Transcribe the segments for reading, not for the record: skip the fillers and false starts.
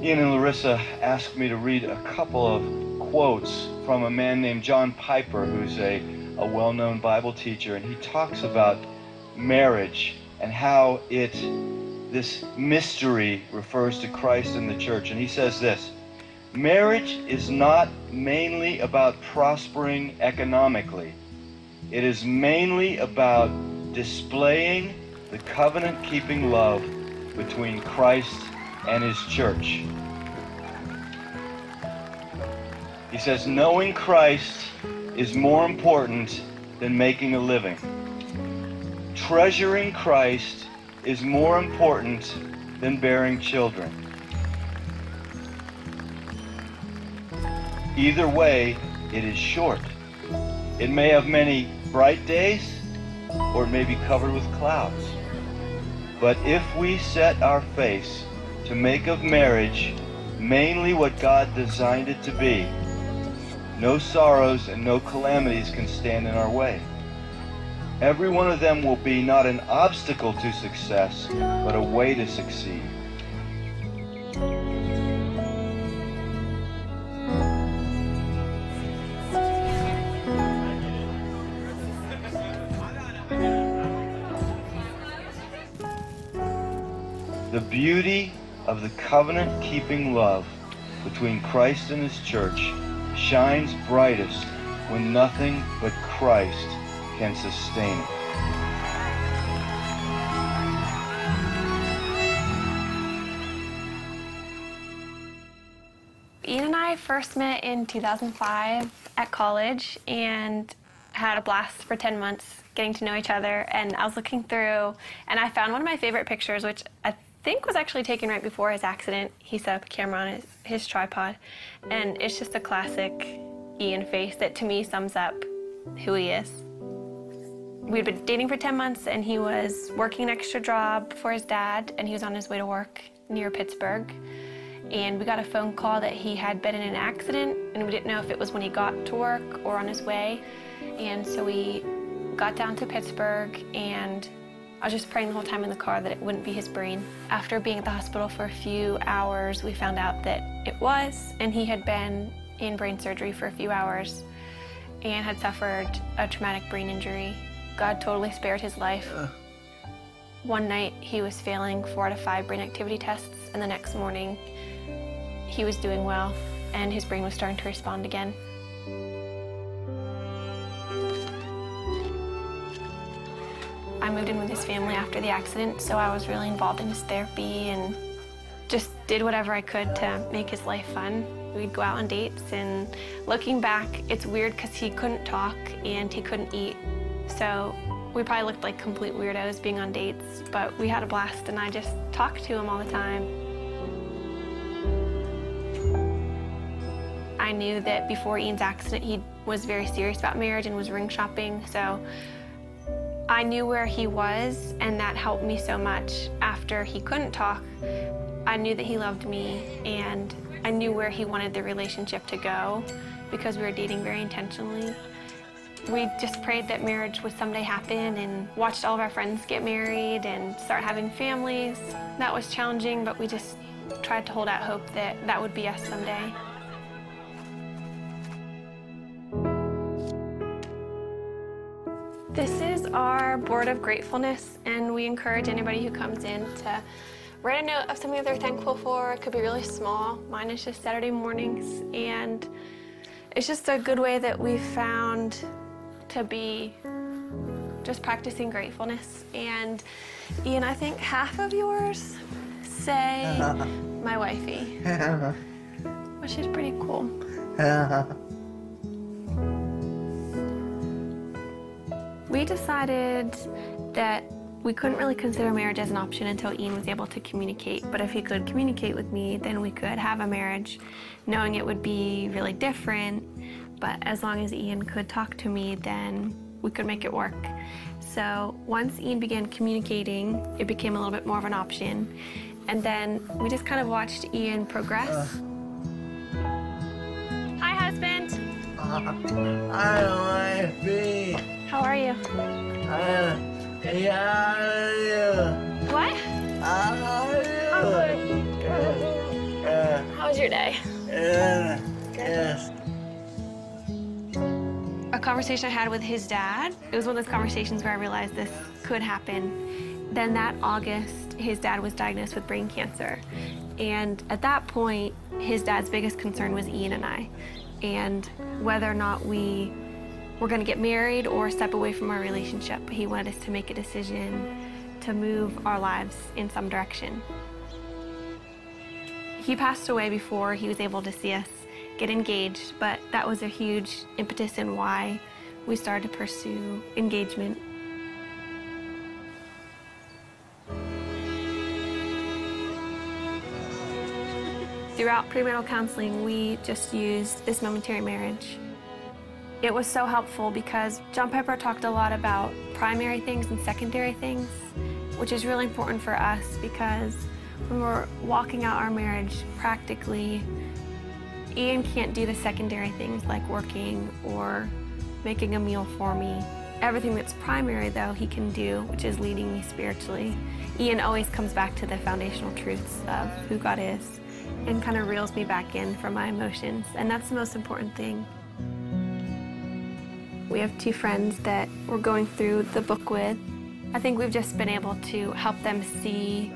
Ian and Larissa asked me to read a couple of quotes from a man named John Piper, who's a well-known Bible teacher, and he talks about marriage and how this mystery refers to Christ and the church. And he says this: marriage is not mainly about prospering economically. It is mainly about displaying the covenant-keeping love between Christ and his church. He says, knowing Christ is more important than making a living. Treasuring Christ is more important than bearing children. Either way, it is short. It may have many bright days, or it may be covered with clouds. But if we set our face to make of marriage mainly what God designed it to be, no sorrows and no calamities can stand in our way. Every one of them will be not an obstacle to success, but a way to succeed. The beauty of the covenant-keeping love between Christ and his church shines brightest when nothing but Christ can sustain it. Ian and I first met in 2005 at college and had a blast for 10 months getting to know each other. And I was looking through and I found one of my favorite pictures, which I think was actually taken right before his accident. He set up a camera on his tripod, and it's just a classic Ian face that to me sums up who he is. We'd been dating for 10 months and he was working an extra job for his dad, and he was on his way to work near Pittsburgh. And we got a phone call that he had been in an accident, and we didn't know if it was when he got to work or on his way. And so we got down to Pittsburgh, and I was just praying the whole time in the car that it wouldn't be his brain. After being at the hospital for a few hours, we found out that it was, and he had been in brain surgery for a few hours and had suffered a traumatic brain injury. God totally spared his life. One night he was failing 4 out of 5 brain activity tests, and the next morning he was doing well and his brain was starting to respond again. I moved in with his family after the accident, so I was really involved in his therapy and just did whatever I could to make his life fun. We'd go out on dates, and looking back, it's weird because he couldn't talk and he couldn't eat. So we probably looked like complete weirdos being on dates, but we had a blast, and I just talked to him all the time. I knew that before Ian's accident, he was very serious about marriage and was ring shopping, so I knew where he was, and that helped me so much. After he couldn't talk, I knew that he loved me, and I knew where he wanted the relationship to go because we were dating very intentionally. We just prayed that marriage would someday happen and watched all of our friends get married and start having families. That was challenging, but we just tried to hold out hope that that would be us someday. This is our board of gratefulness, and we encourage anybody who comes in to write a note of something that they're thankful for. It could be really small. Mine is just Saturday mornings, and it's just a good way that we've found to be just practicing gratefulness. And Ian, I think half of yours say my wifey, which is pretty cool. We decided that we couldn't really consider marriage as an option until Ian was able to communicate. But if he could communicate with me, then we could have a marriage, knowing it would be really different. But as long as Ian could talk to me, then we could make it work. So once Ian began communicating, it became a little bit more of an option. And then we just kind of watched Ian progress. Hi, husband. Hi, wifey. How are you? Yeah. What? How are you? I'm good. How was your day? Yes. A conversation I had with his dad, it was one of those conversations where I realized this could happen. Then that August, his dad was diagnosed with brain cancer. And at that point, his dad's biggest concern was Ian and I, and whether or not we were going to get married or step away from our relationship. He wanted us to make a decision to move our lives in some direction. He passed away before he was able to see us get engaged, but that was a huge impetus in why we started to pursue engagement. Throughout premarital counseling, we just used this momentary marriage. It was so helpful because John Piper talked a lot about primary things and secondary things, which is really important for us because when we're walking out our marriage practically, Ian can't do the secondary things like working or making a meal for me. Everything that's primary, though, he can do, which is leading me spiritually. Ian always comes back to the foundational truths of who God is and kind of reels me back in from my emotions, and that's the most important thing. We have two friends that we're going through the book with. I think we've just been able to help them see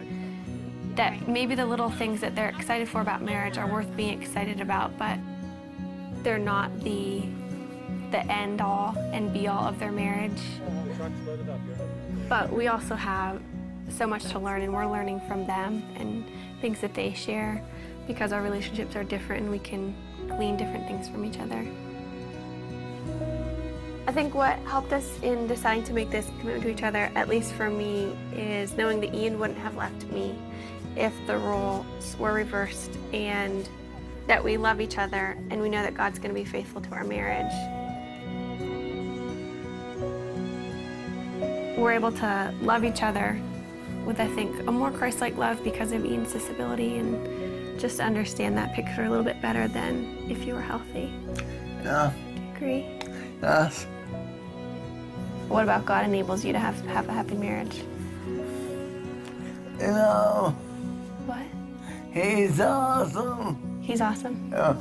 that maybe the little things that they're excited for about marriage are worth being excited about, but they're not the end all and be all of their marriage. But we also have so much to learn, and we're learning from them and things that they share because our relationships are different and we can glean different things from each other. I think what helped us in deciding to make this commitment to each other, at least for me, is knowing that Ian wouldn't have left me if the roles were reversed, and that we love each other and we know that God's going to be faithful to our marriage. We're able to love each other with, I think, a more Christ-like love because of Ian's disability, and just to understand that picture a little bit better than if you were healthy. Yeah. Do you agree? Yes. What about God enables you to have a happy marriage? You know, What? he's awesome. He's awesome. Yeah.